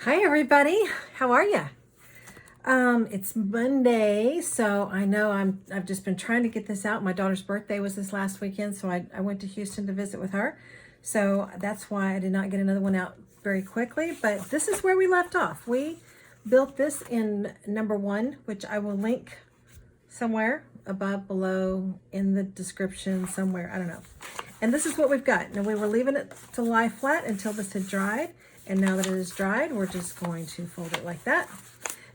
Hi everybody, how are you? It's Monday, so I know I've just been trying to get this out. My daughter's birthday was this last weekend, so I went to Houston to visit with her. So that's why I did not get another one out very quickly, but this is where we left off. We built this in number 1, which I will link somewhere above, below, in the description somewhere, I don't know. And this is what we've got. Now we were leaving it to lie flat until this had dried. And now that it is dried, we're just going to fold it like that.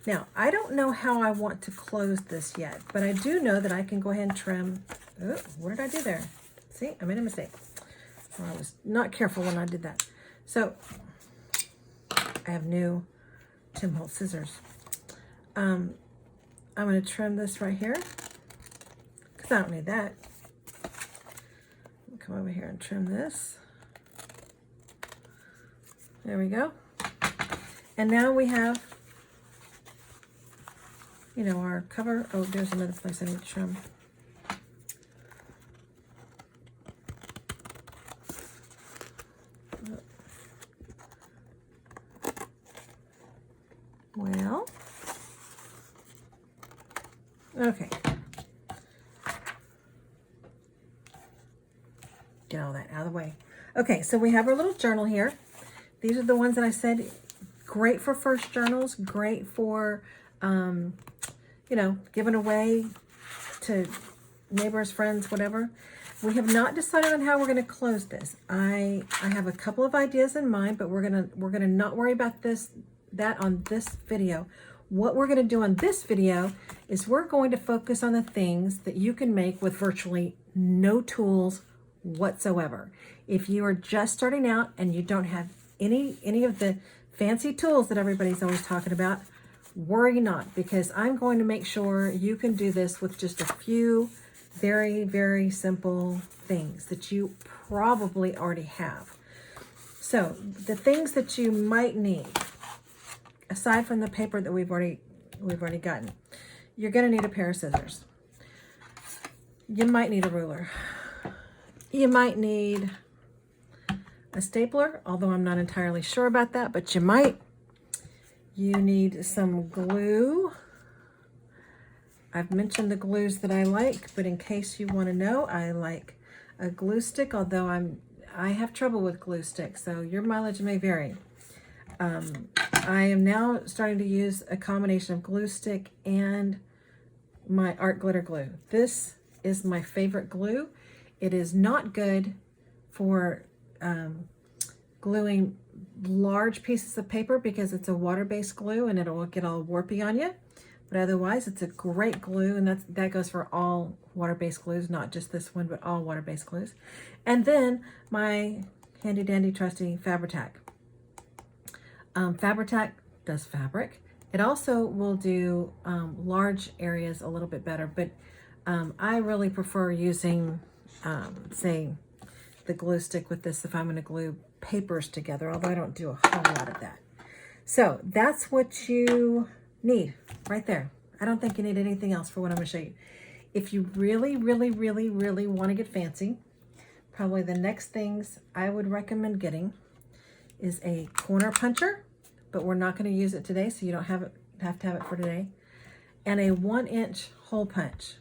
Now, I don't know how I want to close this yet, but I do know that I can go ahead and trim. Oh, what did I do there? See, I made a mistake. Well, I was not careful when I did that. So I have new Tim Holtz scissors. I'm going to trim this right here because I don't need that. Come over here and trim this. There we go. And now we have, you know, our cover. Oh, there's another place I need to trim. Well, okay. Get all that out of the way. Okay, so we have our little journal here. These are the ones that I said, great for first journals, great for, you know, giving away to neighbors, friends, whatever. We have not decided on how we're going to close this. I have a couple of ideas in mind, but we're gonna not worry about that on this video. What we're going to do on this video is we're going to focus on the things that you can make with virtually no tools whatsoever. If you are just starting out and you don't have any of the fancy tools that everybody's always talking about, worry not, because I'm going to make sure you can do this with just a few very, very simple things that you probably already have. So the things that you might need, aside from the paper that we've already gotten, you're going to need a pair of scissors. You might need a ruler. You might need a stapler, although I'm not entirely sure about that, but you might. You need some glue. I've mentioned the glues that I like, but in case you want to know, I like a glue stick, although I have trouble with glue sticks, so your mileage may vary. I am now starting to use a combination of glue stick and my art glitter glue. This is my favorite glue. It is not good for gluing large pieces of paper because it's a water-based glue and it'll get all warpy on you. But otherwise, it's a great glue, and that goes for all water-based glues, not just this one, but all water-based glues. And then my handy-dandy trusty Fabri-Tac. Fabri-Tac does fabric. It also will do large areas a little bit better, but I really prefer using, say, the glue stick with this if I'm going to glue papers together, although I don't do a whole lot of that. So that's what you need right there. I don't think you need anything else for what I'm going to show you. If you really, really, really, really want to get fancy, probably the next things I would recommend getting is a corner puncher, but we're not going to use it today, so you don't have to have it for today, and a 1-inch hole punch.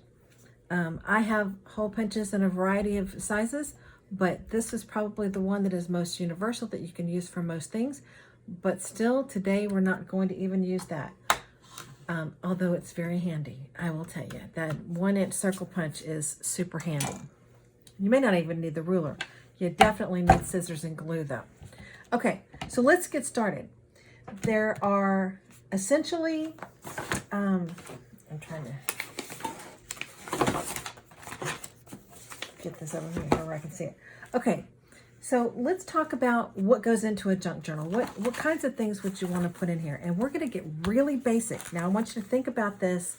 I have hole punches in a variety of sizes, but this is probably the one that is most universal that you can use for most things. But still, today we're not going to even use that. Although it's very handy, I will tell you. That 1-inch circle punch is super handy. You may not even need the ruler. You definitely need scissors and glue though. Okay, so let's get started. There are essentially, I'm trying to get this over here where I can see it. Okay, so let's talk about what goes into a junk journal. What kinds of things would you want to put in here? And we're going to get really basic. Now I want you to think about this.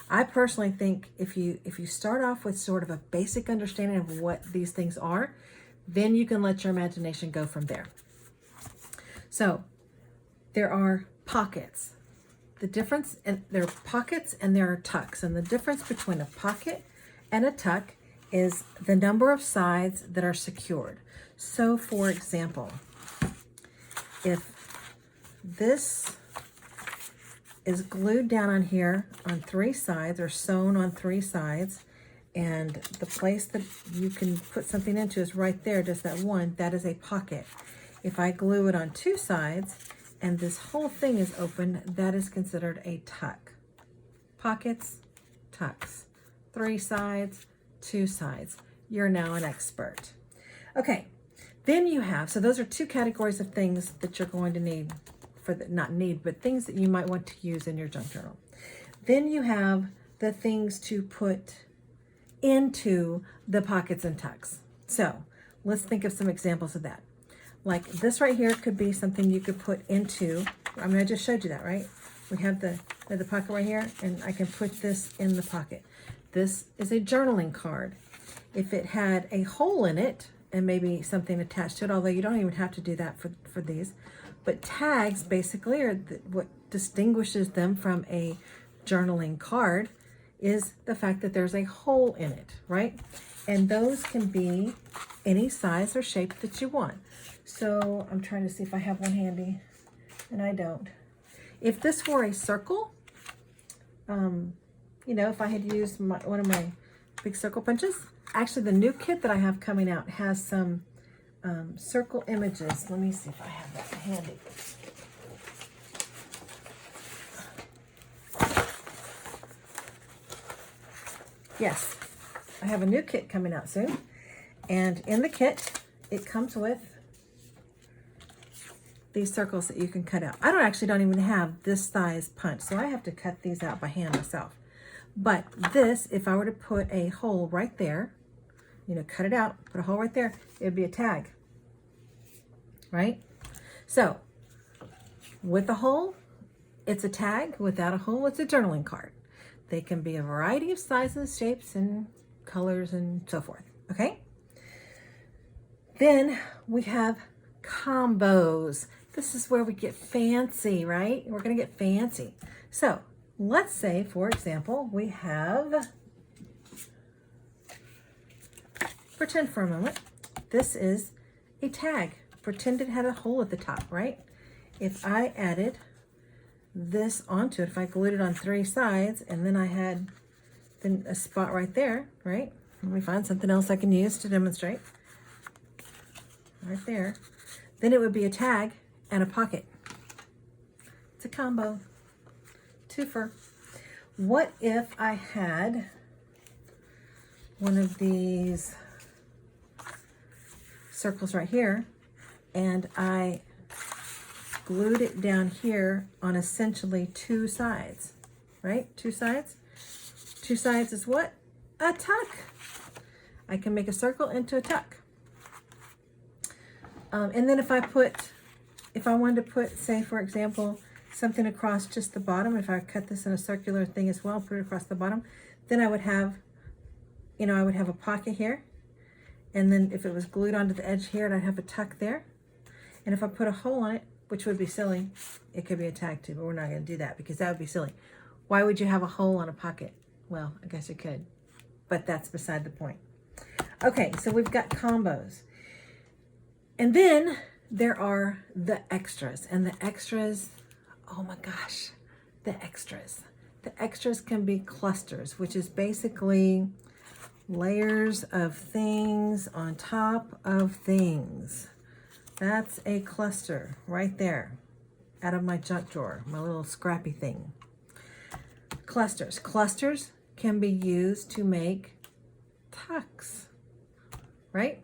I personally think if you start off with sort of a basic understanding of what these things are, then you can let your imagination go from there. So there are pockets. The difference, and there are pockets and there are tucks. And the difference between a pocket and a tuck is the number of sides that are secured. So for example, if this is glued down on here on 3 sides, or sewn on 3 sides. And the place that you can put something into is right there, just that one. That is a pocket. If I glue it on 2 sides and this whole thing is open, that is considered a tuck. Pockets, tucks. 3 sides, 2 sides. You're now an expert. Okay, then you have, so those are 2 categories of things that you're going to need for the, not need, but things that you might want to use in your junk journal. Then you have the things to put into the pockets and tucks. So let's think of some examples of that. Like this right here could be something you could put into, I mean, I just showed you that, right? We have the pocket right here, and I can put this in the pocket. This is a journaling card. If it had a hole in it and maybe something attached to it, although you don't even have to do that for these, but tags basically are what distinguishes them from a journaling card is the fact that there's a hole in it, right? And those can be any size or shape that you want. So I'm trying to see if I have one handy, and I don't. If this were a circle, you know, if I had used one of my big circle punches, actually the new kit that I have coming out has some circle images. Let me see if I have that handy. Yes, I have a new kit coming out soon. And in the kit, it comes with these circles that you can cut out. I don't even have this size punch, so I have to cut these out by hand myself. But this, if I were to put a hole right there, you know, cut it out, put a hole right there, it would be a tag, right? So with a hole, it's a tag. Without a hole, it's a journaling card. They can be a variety of sizes, shapes, and colors, and so forth, okay? Then we have combos. This is where we get fancy, right? We're gonna get fancy. So let's say, for example, we have, pretend for a moment, this is a tag. Pretend it had a hole at the top, right? If I added this onto it, if I glued it on 3 sides, and then I had then a spot right there, right? Let me find something else I can use to demonstrate. Right there. Then it would be a tag and a pocket. It's a combo. Twofer. What if I had one of these circles right here, and I glued it down here on essentially 2 sides, right? 2 sides. 2 sides is what? A tuck. I can make a circle into a tuck. And then if I wanted to put, say, for example, something across just the bottom, if I cut this in a circular thing as well, put it across the bottom, then I would have, you know, I would have a pocket here. And then if it was glued onto the edge here, I'd have a tuck there. And if I put a hole on it, which would be silly, it could be a tag too, but we're not going to do that because that would be silly. Why would you have a hole on a pocket? Well, I guess you could, but that's beside the point. Okay, so we've got combos. And then there are the extras, and the extras, oh my gosh, the extras. The extras can be clusters, which is basically layers of things on top of things. That's a cluster right there out of my junk drawer, my little scrappy thing. Clusters. Clusters can be used to tucks, right?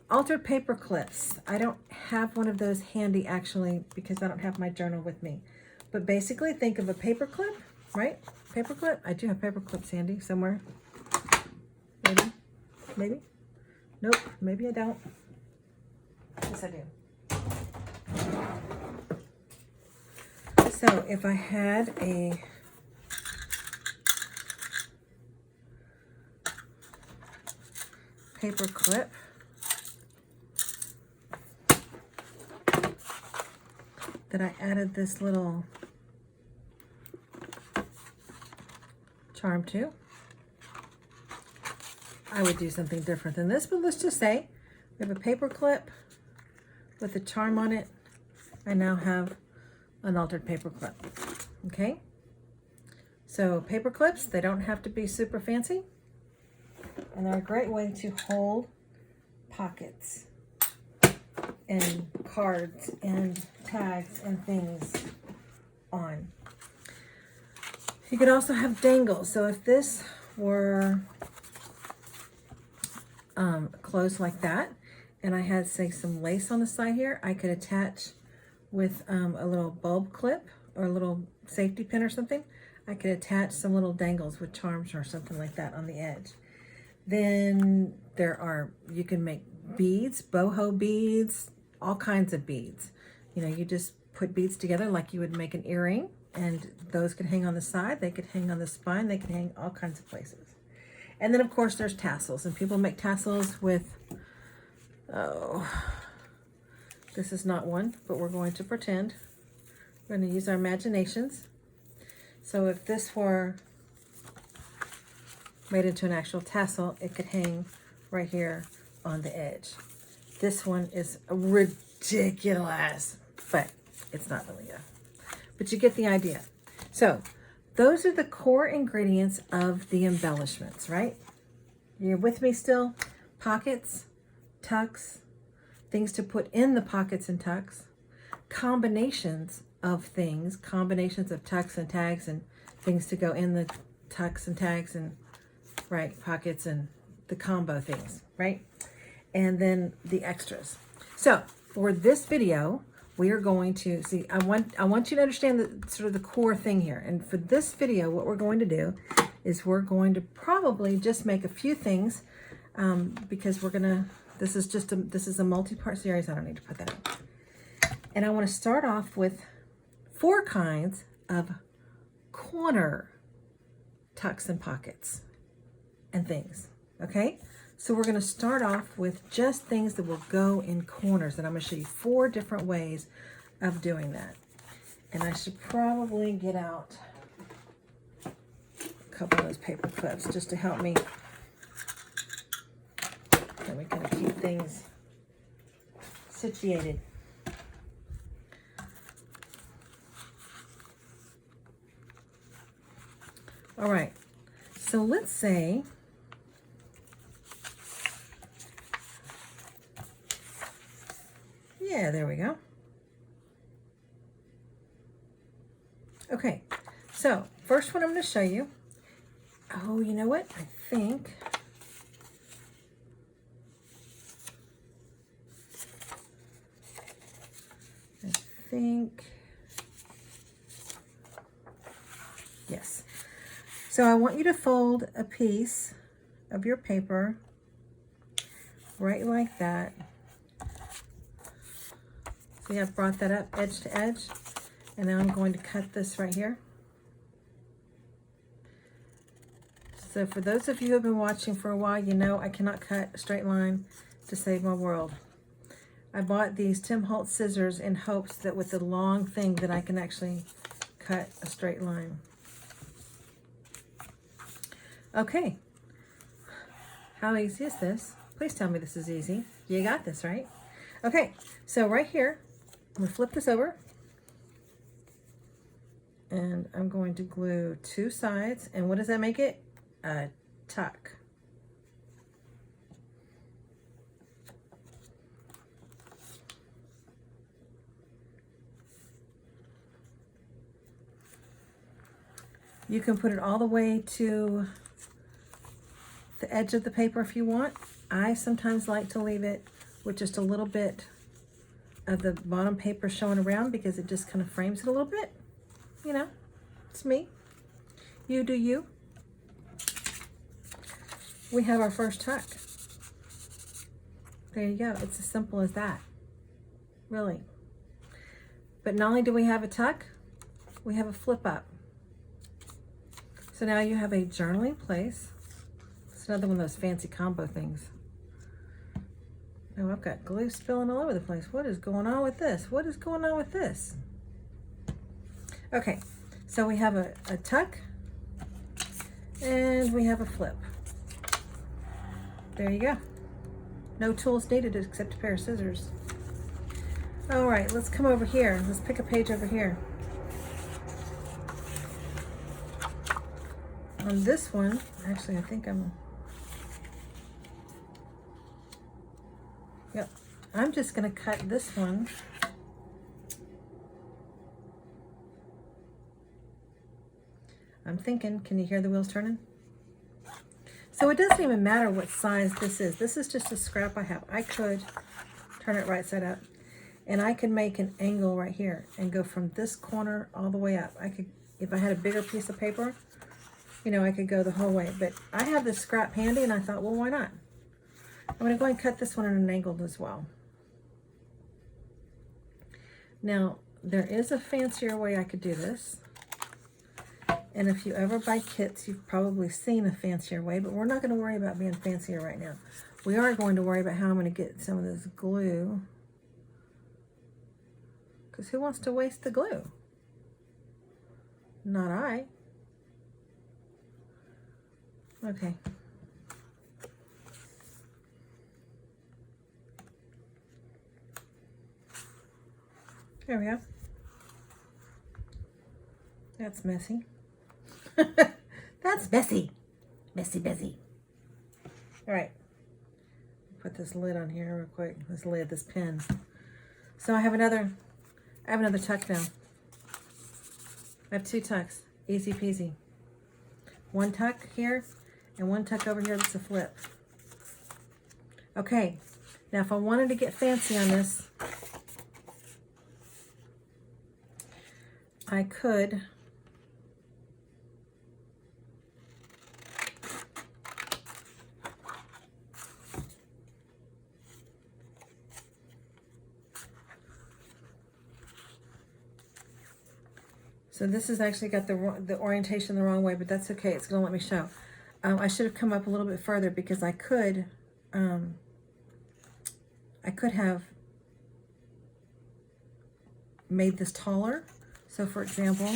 Altered paper clips. I don't have one of those handy actually because I don't have my journal with me. But basically think of a paper clip, right? Paper clip. I do have paper clips handy somewhere. Maybe. Maybe. Nope. Maybe I don't. Yes, I do. So if I had a paper clip that I added this little charm to, I would do something different than this, but let's just say we have a paper clip with a charm on it, I now have an altered paper clip. Okay, so paper clips, they don't have to be super fancy, and they're a great way to hold pockets and cards and tags and things on. You could also have dangles. So if this were closed like that, and I had, say, some lace on the side here, I could attach with a little bulb clip or a little safety pin or something. I could attach some little dangles with charms or something like that on the edge. Then you can make beads, boho beads, all kinds of beads. You know, you just put beads together like you would make an earring, and those could hang on the side, they could hang on the spine, they could hang all kinds of places. And then of course there's tassels, and people make tassels with, this is not one, but we're going to pretend. We're going to use our imaginations. So if this were made into an actual tassel, it could hang right here on the edge. This one is ridiculous, but it's not really but you get the idea. So those are the core ingredients of the embellishments, right? You're with me still? Pockets, tucks, things to put in the pockets and tucks, combinations of things, combinations of tucks and tags and things to go in the tucks and tags and, right, pockets and the combo things, right? And then the extras. So for this video, we are going to see, I want you to understand the sort of the core thing here. And for this video, what we're going to do is we're going to probably just make a few things because we're gonna, this is a multi-part series. I don't need to put that in. And I want to start off with 4 kinds of corner tucks and pockets and things, okay? So we're going to start off with just things that will go in corners, and I'm going to show you 4 different ways of doing that. And I should probably get out a couple of those paper clips just to help me. Then we kind of keep things situated. All right, so let's say yeah, there we go. Okay, so first one I'm going to show you. Oh, you know what? I think yes. So I want you to fold a piece of your paper right like that. See, I've brought that up edge to edge, and now I'm going to cut this right here. So for those of you who have been watching for a while, you know I cannot cut a straight line to save my world. I bought these Tim Holtz scissors in hopes that with the long thing that I can actually cut a straight line. Okay, how easy is this? Please tell me this is easy. You got this, right? Okay, so right here, I'm going to flip this over, and I'm going to glue 2 sides, and what does that make it? A tuck. You can put it all the way to the edge of the paper if you want. I sometimes like to leave it with just a little bit of the bottom paper showing around because it just kind of frames it a little bit. You know, it's me. You do you. We have our first tuck. There you go. It's as simple as that. Really. But not only do we have a tuck, we have a flip up. So now you have a journaling place. It's another one of those fancy combo things. Oh, I've got glue spilling all over the place. What is going on with this? What is going on with this? Okay, so we have a tuck and we have a flip. There you go. No tools needed except a pair of scissors. All right, let's come over here. Let's pick a page over here. On this one, actually, I think yep, I'm just gonna cut this one. I'm thinking, can you hear the wheels turning? So it doesn't even matter what size this is. This is just a scrap I have. I could turn it right side up, and I could make an angle right here and go from this corner all the way up. I could, if I had a bigger piece of paper, you know, I could go the whole way. But I have this scrap handy, and I thought, well, why not? I'm going to go and cut this one at an angle as well. Now, there is a fancier way I could do this. And if you ever buy kits, you've probably seen a fancier way, but we're not going to worry about being fancier right now. We are going to worry about how I'm going to get some of this glue. Because who wants to waste the glue? Not I. Okay. There we go. That's messy. That's messy. Messy, messy. All right. Put this lid on here real quick. This lid, this pin. So I have another tuck now. I have two tucks. Easy peasy. One tuck here and one tuck over here that's a flip. Okay. Now if I wanted to get fancy on this, I could so this has actually got the orientation the wrong way, but that's okay. It's going to let me show. I should have come up a little bit further because I could have made this taller. So for example,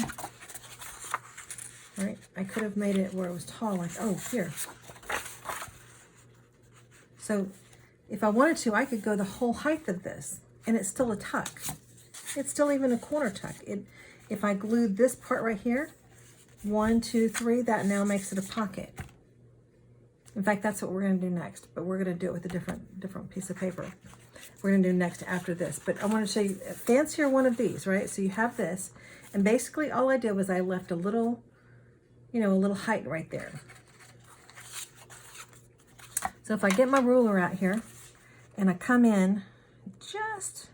right, I could have made it where it was tall, like, oh, here. So if I wanted to, I could go the whole height of this, and it's still a tuck. It's still even a corner tuck. If I glued this part right here, 1, 2, 3, that now makes it a pocket. In fact, that's what we're going to do next, but we're going to do it with a different piece of paper. We're going to do next after this, but I want to show you a fancier one of these, right? So you have this, and basically all I did was I left a little, you know, a little height right there. So if I get my ruler out here and I come in just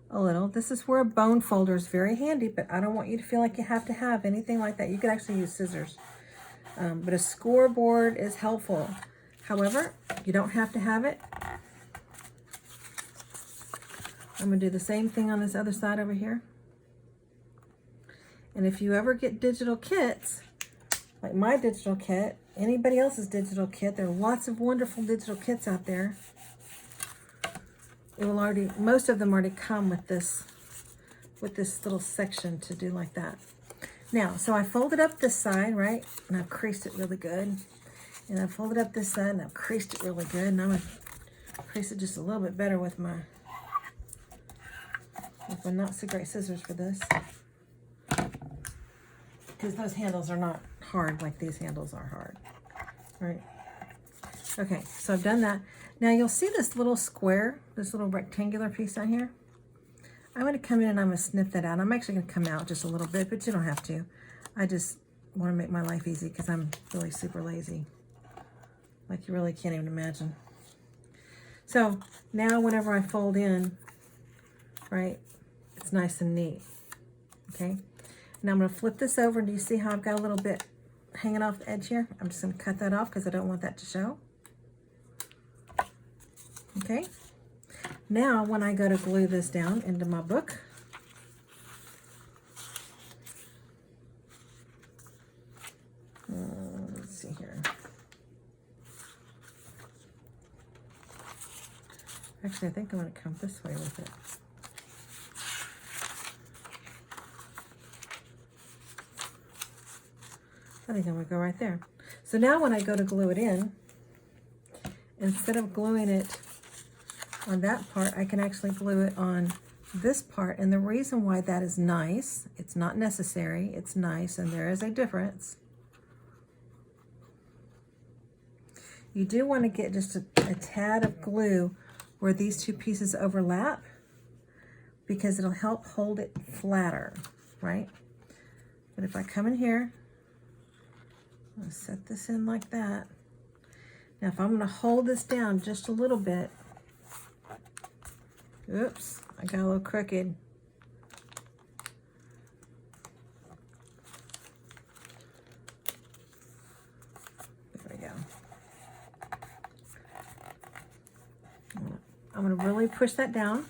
a little, this is where a bone folder is very handy, but I don't want you to feel like you have to have anything like that. You could actually use scissors, but a scoreboard is helpful. However, you don't have to have it. I'm going to do the same thing on this other side over here. And if you ever get digital kits, like my digital kit, anybody else's digital kit, there are lots of wonderful digital kits out there. It will already, most of them already come with this little section to do like that. Now, so I folded up this side, right? And I've creased it really good. And I folded up this side and I've creased it really good. And I'm going to crease it just a little bit better with my not so great scissors for this, because those handles are not hard like these handles are hard. All right. Okay, so I've done that. Now you'll see this little square, this little rectangular piece down here. I'm going to come in and I'm going to snip that out. I'm actually going to come out just a little bit, but you don't have to. I just want to make my life easy because I'm really super lazy, like you really can't even imagine. So now whenever I fold in, right, it's nice and neat. Okay, now I'm going to flip this over. Do you see how I've got a little bit hanging off the edge here? I'm just going to cut that off because I don't want that to show. Okay, now when I go to glue this down into my book, let's see here. Actually, I think I'm going to come this way with it. I think I'm going to go right there. So now when I go to glue it in, instead of gluing it on that part, I can actually glue it on this part, and the reason why that is nice, it's not necessary, it's nice, and there is a difference. You do want to get just a tad of glue where these two pieces overlap, because it'll help hold it flatter, right? But if I come in here, I'll set this in like that. Now if I'm going to hold this down just a little bit, oops, I got a little crooked. There we go. I'm going to really push that down,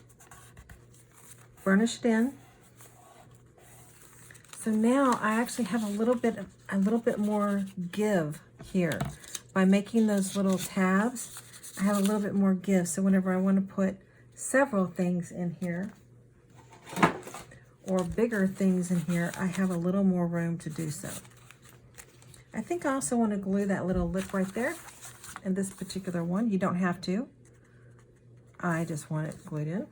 burnish it in. So now I actually have a little bit more give here. By making those little tabs, I have a little bit more give. So whenever I want to put several things in here, or bigger things in here, I have a little more room to do so. I think I also want to glue that little lip right there in this particular one. You don't have to. I just want it glued in.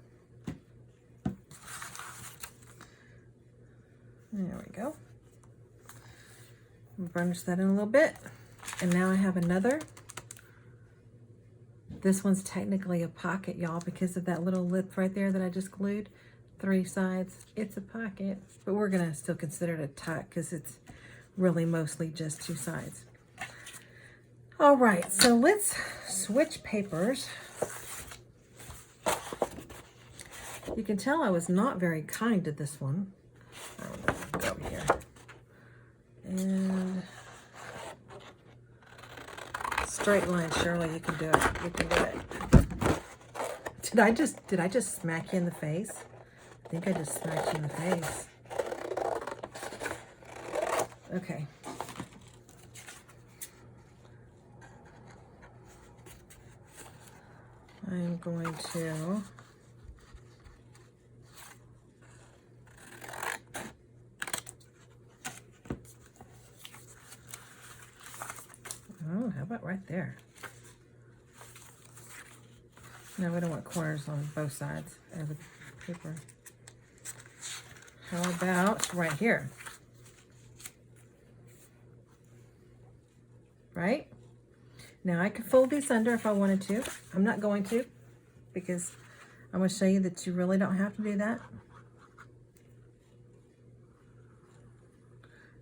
There we go. Burnish that in a little bit. And now I have another. This one's technically a pocket, y'all, because of that little lip right there that I just glued. 3 sides. It's a pocket, but we're gonna still consider it a tuck because it's really mostly just 2 sides. All right, so let's switch papers. You can tell I was not very kind to this one. I'll go over here. And straight line, Shirley, you can do it. You can do it. Did I just smack you in the face? I think I just smacked you in the face. Okay. I'm going to how about right there? No, we don't want corners on both sides of the paper. How about right here? Right? Now I could fold these under if I wanted to. I'm not going to, because I'm going to show you that you really don't have to do that.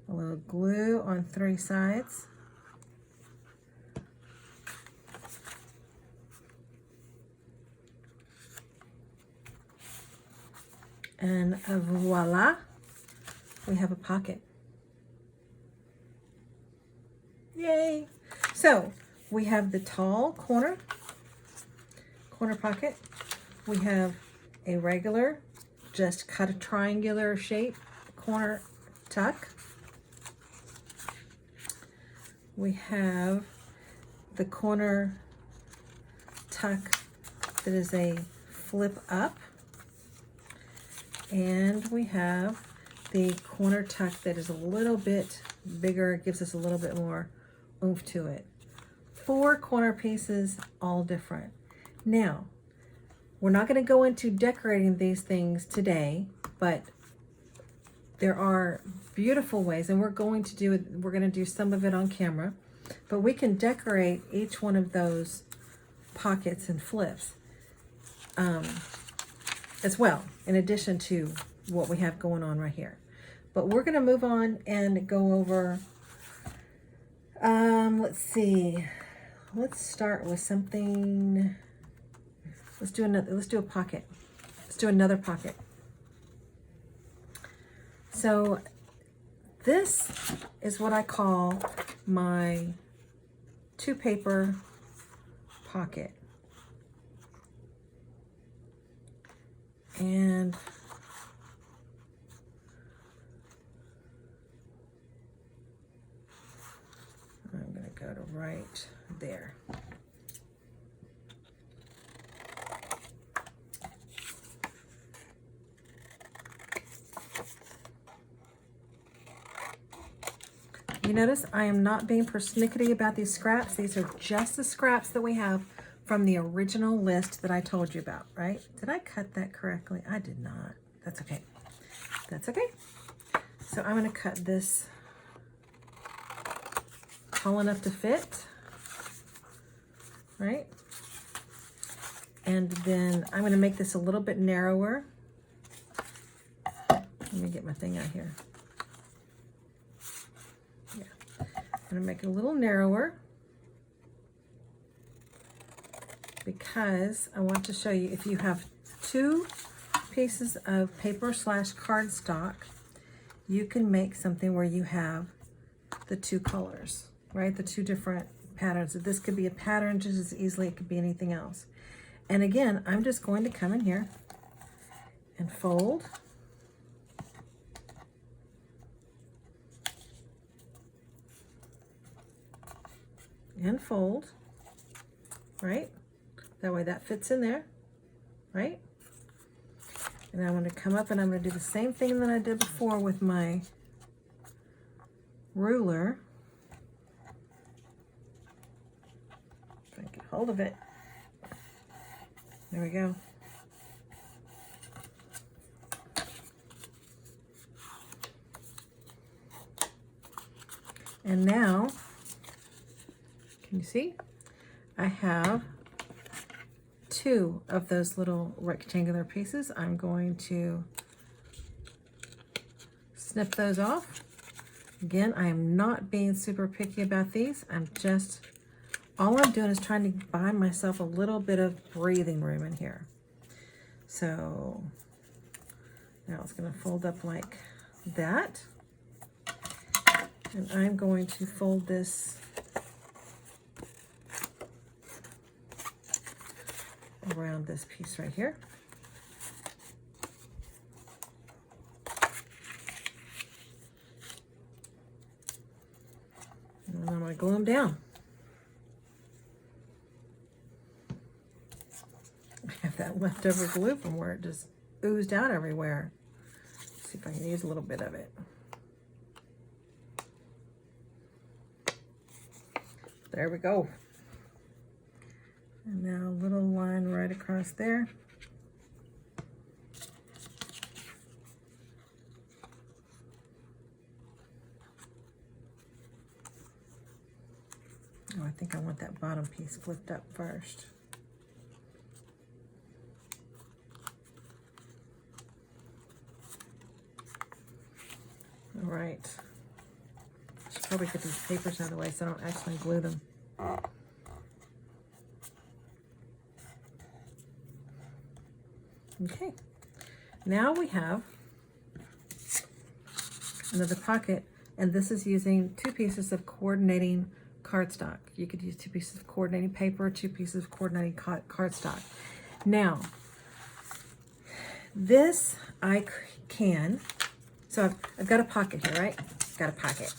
A little glue on 3 sides. And voila, we have a pocket. Yay! So we have the tall corner pocket. We have a regular, just cut a triangular shape corner tuck. We have the corner tuck that is a flip up. And we have the corner tuck that is a little bit bigger, gives us a little bit more oomph to it. 4 corner pieces, all different. Now, we're not going to go into decorating these things today, but there are beautiful ways, and we're going to do some of it on camera, but we can decorate each one of those pockets and flips. As well, in addition to what we have going on right here. But we're going to move on and go over, let's see, let's start with something, let's do a pocket. Let's do another pocket. So this is what I call my 2-paper pocket. And I'm going to go to right there. You notice I am not being persnickety about these scraps. These are just the scraps that we have from the original list that I told you about, right? Did I cut that correctly? I did not. That's okay. That's okay. So I'm going to cut this tall enough to fit, right? And then I'm going to make this a little bit narrower. Let me get my thing out here. Yeah, I'm going to make it a little narrower because I want to show you if you have 2 pieces of paper / cardstock, you can make something where you have the 2 colors, right? The 2 different patterns. This could be a pattern just as easily, it could be anything else. And again, I'm just going to come in here and fold. And fold, right? That way that fits in there, right? And I'm going to come up and I'm going to do the same thing that I did before with my ruler. If I can get hold of it. There we go. And now, can you see? I have 2 of those little rectangular pieces. I'm going to snip those off. Again, I am not being super picky about these. All I'm doing is trying to buy myself a little bit of breathing room in here. So now it's going to fold up like that. And I'm going to fold this around this piece right here. And I'm going to glue them down. I have that leftover glue from where it just oozed out everywhere. Let's see if I can use a little bit of it. There we go. And now a little line right across there. Oh, I think I want that bottom piece flipped up first. All right. I should probably get these papers out of the way so I don't actually glue them. Okay, now we have another pocket, and this is using 2 pieces of coordinating cardstock. You could use 2 pieces of coordinating paper, 2 pieces of coordinating cardstock. Now, this I can, so I've got a pocket here, right? Got a pocket.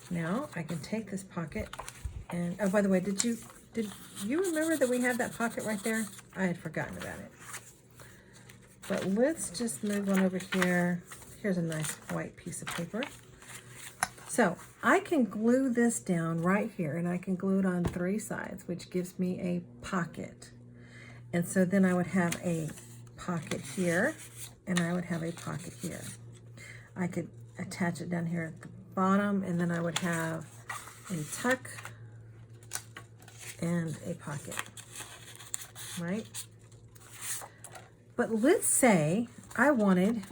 Now I can take this pocket and, oh, by the way, did you remember that we had that pocket right there? I had forgotten about it. But let's just move on over here. Here's a nice white piece of paper. So I can glue this down right here, and I can glue it on 3 sides, which gives me a pocket. And so then I would have a pocket here, and I would have a pocket here. I could attach it down here at the bottom, and then I would have a tuck and a pocket, right? But let's say I wanted to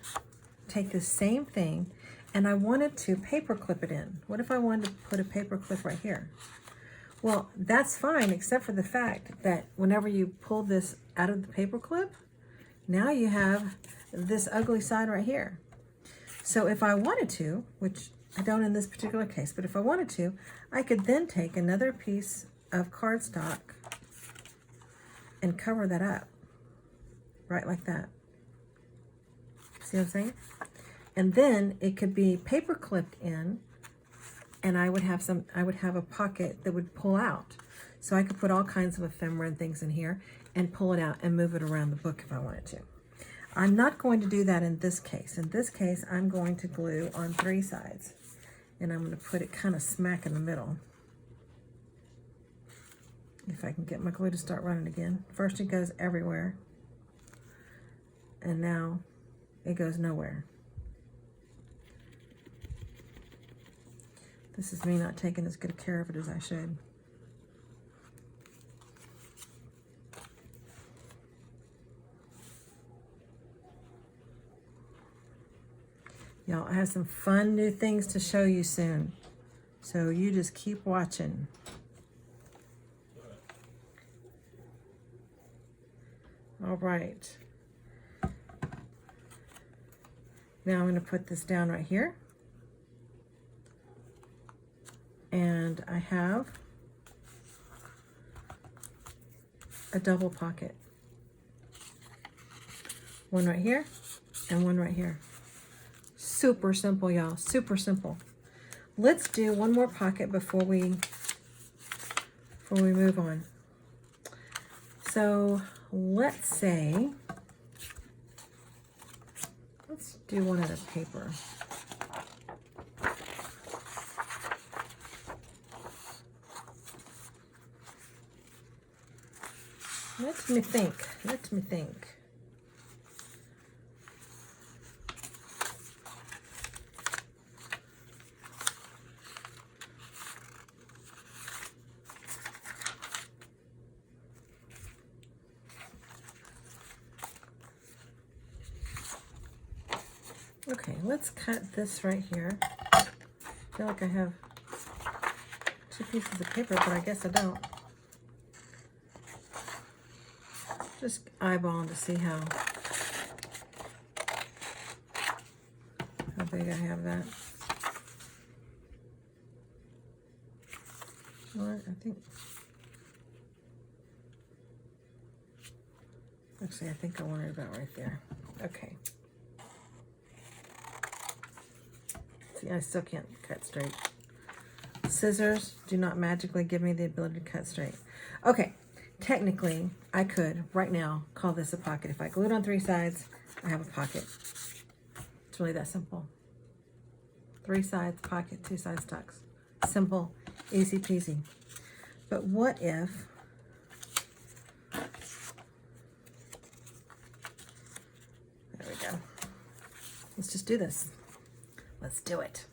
take the same thing and I wanted to paper clip it in. What if I wanted to put a paper clip right here? Well, that's fine, except for the fact that whenever you pull this out of the paper clip, now you have this ugly side right here. So if I wanted to, which I don't in this particular case, but if I wanted to, I could then take another piece of cardstock and cover that up. Right like that. See what I'm saying? And then it could be paper clipped in, and I would have a pocket that would pull out. So I could put all kinds of ephemera and things in here and pull it out and move it around the book if I wanted to. I'm not going to do that in this case. In this case, I'm going to glue on 3 sides, and I'm going to put it kind of smack in the middle. If I can get my glue to start running again. First it goes everywhere, and now it goes nowhere. This is me not taking as good care of it as I should. Y'all, I have some fun new things to show you soon. So you just keep watching. All right. Now I'm going to put this down right here. And I have a double pocket. One right here and one right here. Super simple, y'all, super simple. Let's do one more pocket before we move on. So let's say, let's do one out of paper. Let me think, let me think. Okay, let's cut this right here. I feel like I have 2 pieces of paper, but I guess I don't. Just eyeballing to see how big I have that. What I think. Actually, I think I want it about right there. Okay. See, I still can't cut straight. Scissors do not magically give me the ability to cut straight. Okay, technically, I could, right now, call this a pocket. If I glue it on 3 sides, I have a pocket. It's really that simple. 3 sides, pocket, 2 sides, tucks. Simple, easy peasy. But what if there we go. Let's just do this. Let's do it.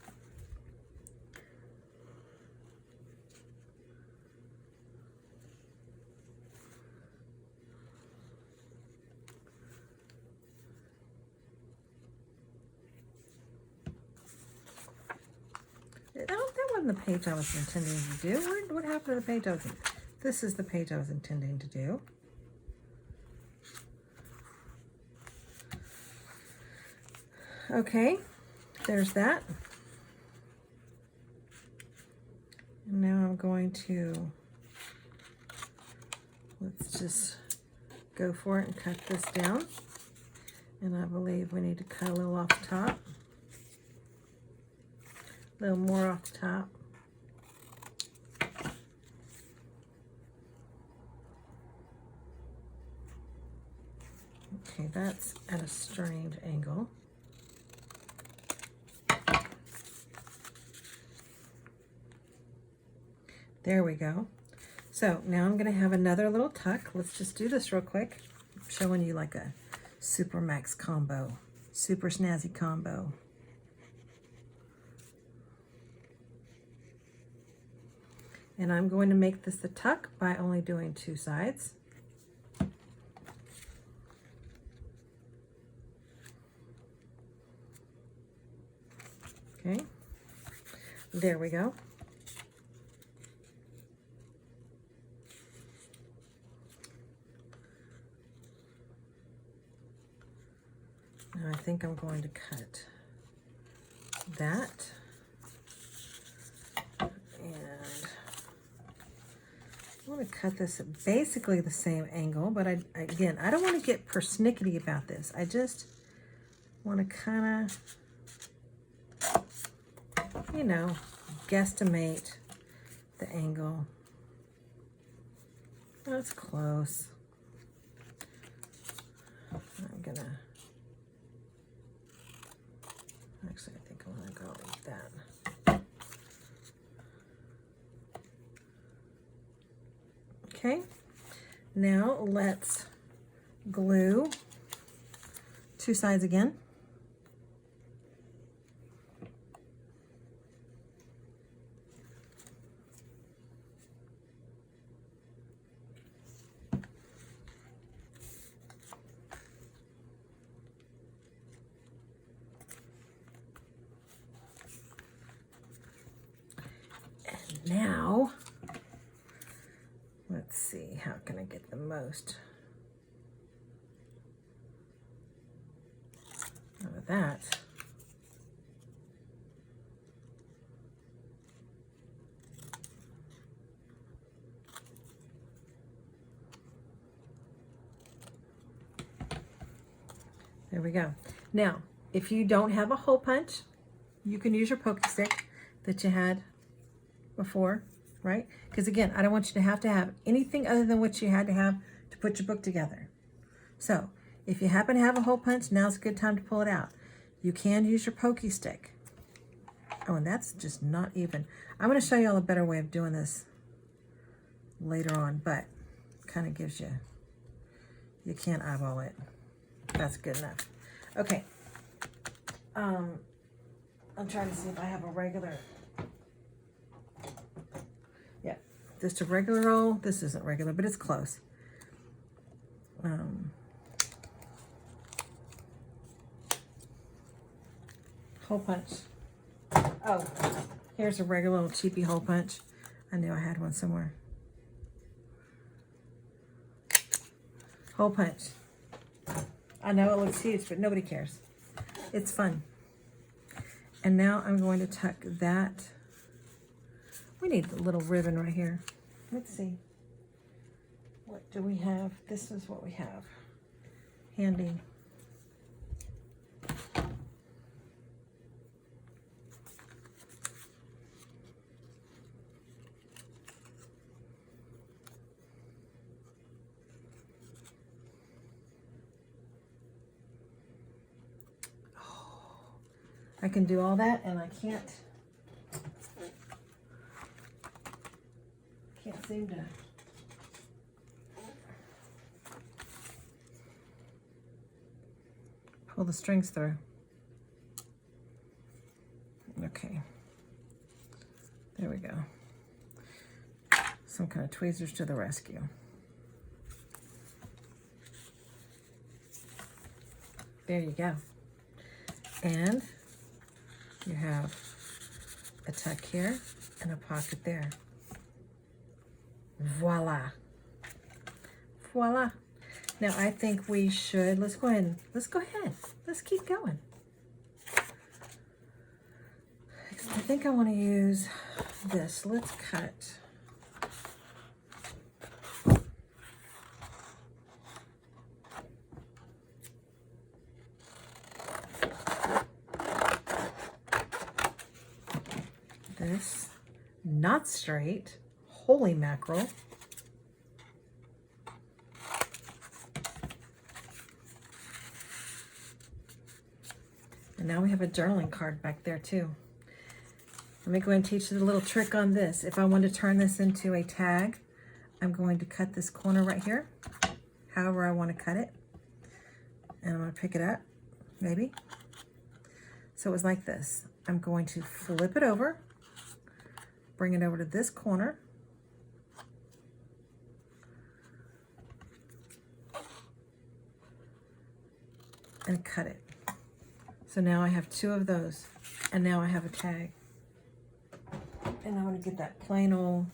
That wasn't the page I was intending to do. What happened to the page I was in? This is the page I was intending to do. Okay, there's that. And now I'm going to, let's just go for it and cut this down. And I believe we need to cut a little off the top. A little more off the top. Okay, that's at a strange angle. There we go. So now I'm going to have another little tuck. Let's just do this real quick. I'm showing you like a super max combo, super snazzy combo. And I'm going to make this a tuck by only doing 2 sides. Okay, there we go. Now I think I'm going to cut that. And I want to cut this at basically the same angle, but again, I don't want to get persnickety about this. I just want to kind of, you know, guesstimate the angle. That's close. I'm gonna, actually I think I want to go like that. Now let's glue two sides again. And now, let's see, how can I get the most out of that? There we go. Now, if you don't have a hole punch, you can use your pokey stick that you had before, right? Because again, I don't want you to have anything other than what you had to have to put your book together. So if you happen to have a hole punch, now's a good time to pull it out. You can use your pokey stick. Oh, and that's just not even. I'm going to show you all a better way of doing this later on, but kind of gives you, you can't eyeball it. That's good enough. Okay. I'm trying to see if I have a regular. Yeah, just a regular roll. This isn't regular, but it's close. Hole punch. Oh, here's a regular little cheapy hole punch. I knew I had one somewhere. Hole punch. I know it looks huge, but nobody cares. It's fun. And now I'm going to tuck that. We need a little ribbon right here. Let's see. What do we have? This is what we have. Handy. I can do all that, and I can't seem to. Pull the strings through. Okay. There we go. Some kind of tweezers to the rescue. There you go. And you have a tuck here and a pocket there. Voila. Voila. Now I think we should, let's go ahead. Let's keep going. I think I want to use this. Let's cut. This, not straight, holy mackerel. And now we have a journaling card back there too. Let me go ahead and teach you the little trick on this. If I want to turn this into a tag, I'm going to cut this corner right here, however I want to cut it. And I'm going to pick it up, maybe. So it was like this. I'm going to flip it over, bring it over to this corner, and cut it. So now I have two of those, and now I have a tag. And I'm going to get that plain old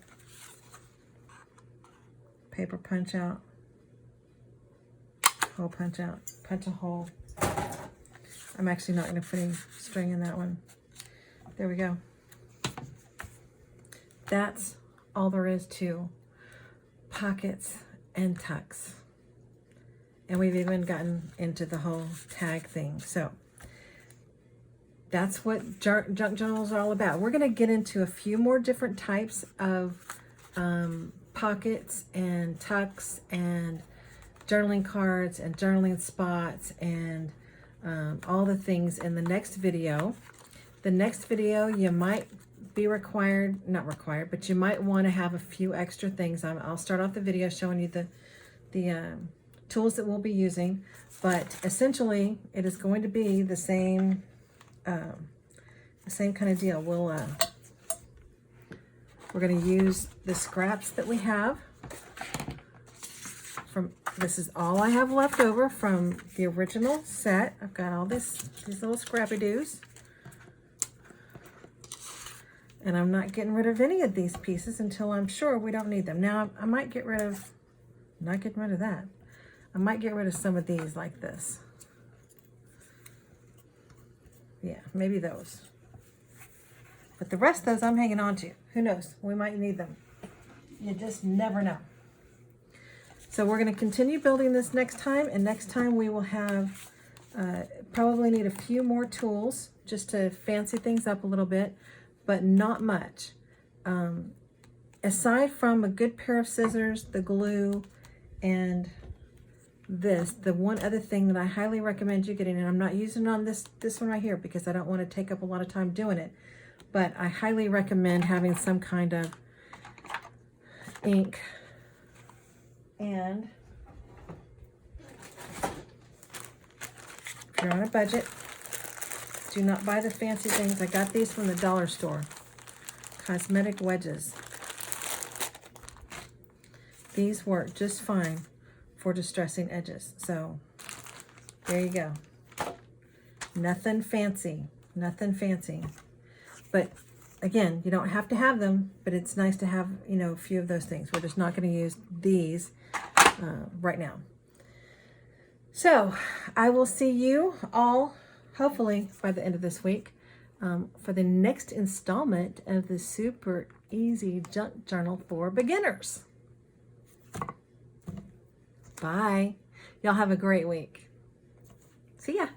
paper punch out, hole punch out, punch a hole. I'm actually not going to put any string in that one. There we go. That's all there is to pockets and tucks. And we've even gotten into the whole tag thing. So that's what junk journals are all about. We're going to get into a few more different types of pockets and tucks and journaling cards and journaling spots and all the things in the next video. The next video you might be not required, but you might want to have a few extra things. I'll start off the video showing you tools that we'll be using, but essentially it is going to be the same kind of deal. We're going to use the scraps that we have from, this is all I have left over from the original set. I've got all these little scrappy doos. And I'm not getting rid of any of these pieces until I'm sure we don't need them. Now, I might get rid of, not getting rid of that. I might get rid of some of these like this. Yeah, maybe those. But the rest of those I'm hanging on to. Who knows? We might need them. You just never know. So we're going to continue building this next time. And next time we will have, probably need a few more tools just to fancy things up a little bit, but not much. Aside from a good pair of scissors, the glue, and this, the one other thing that I highly recommend you getting, and I'm not using it on this one right here because I don't want to take up a lot of time doing it, but I highly recommend having some kind of ink. And if you're on a budget, do not buy the fancy things. I got these from the dollar store. Cosmetic wedges. These work just fine for distressing edges. So there you go. Nothing fancy. Nothing fancy. But again, you don't have to have them, but it's nice to have, you know, a few of those things. We're just not going to use these right now. So I will see you all hopefully by the end of this week for the next installment of the super easy junk journal for beginners. Bye. Y'all have a great week. See ya.